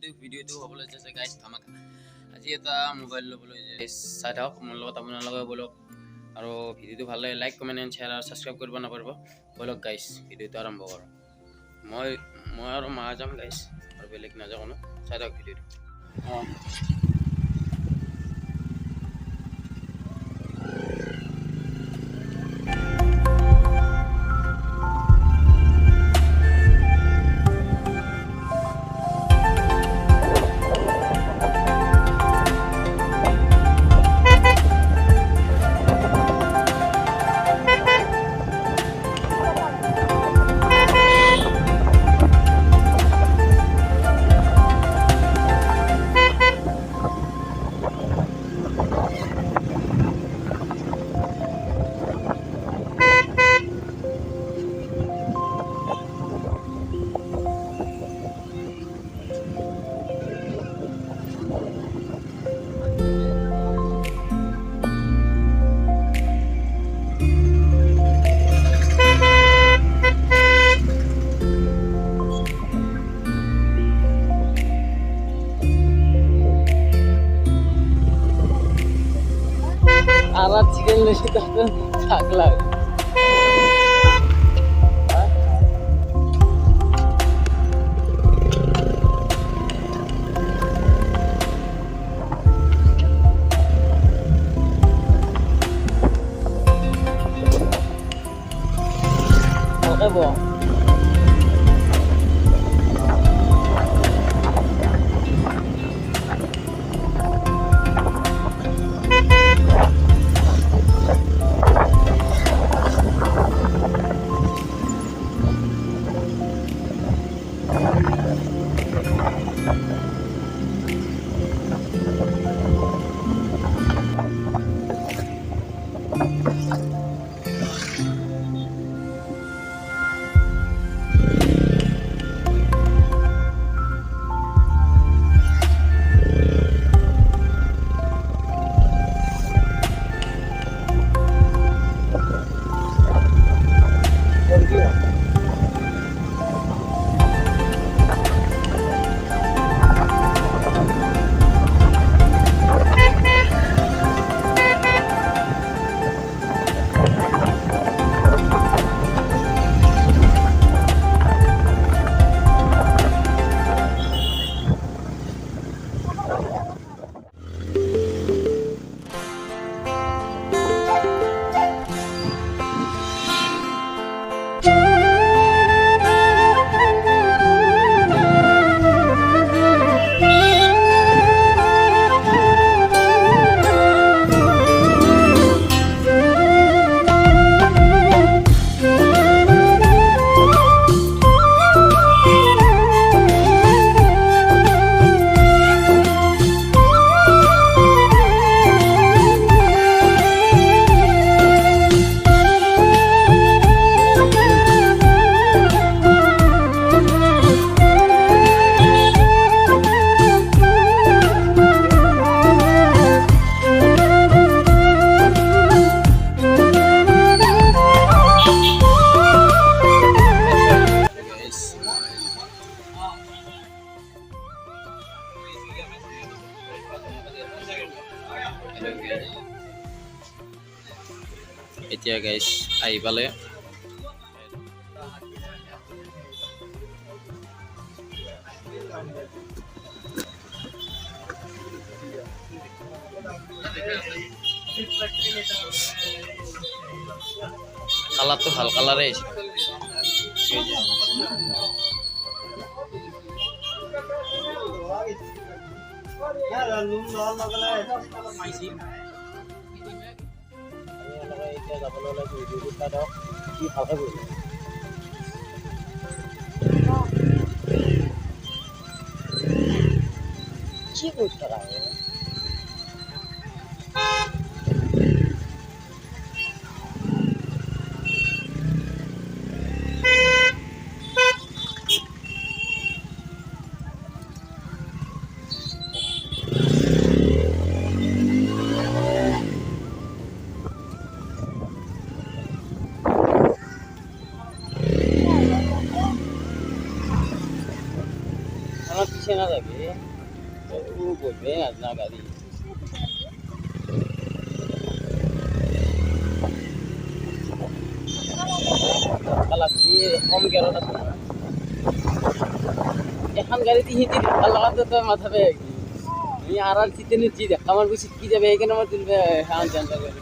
আজিতো ভিডিঅ'টো হ'বলৈ যাইছে গাইছ ধামাকা। আজি এটা মোবাইল ল'বলৈ চাই থাকক মোৰ লগত আপোনালোকে বলক। আৰু ভিডিঅ'টো ভাল লাগে লাইক কমেণ্ট এণ্ড শ্বেয়াৰ আৰু ছাবস্ক্ৰাইব কৰিব নাপাহৰিব। বলক গাইছ ভিডিঅ'টো আৰম্ভ কৰোঁ। মই আৰু মা যাম গাইছ আৰু বেলেগ নাযাওঁ কোনো। চাই থাকক ভিডিঅ'টো। আরা চিকেন লেসি তো থাকলা ওকে বো এতিয়া গাইছ আহি পালে কালারটো ভাল কালারে আছে কি করতে হবে আমার পিছনে না যাবে বলবে আজ না গাড়ি কালা কম গেল না এখন গাড়িতে হিঁচি ধাক্কা লাগাতে তো মাথা পেয়ে গেছি আর চিতে নিচ্ছি দেখা আমার বেশি কি যাবে এখানে আমার তুলবে হ্যাঁ জানতে পারি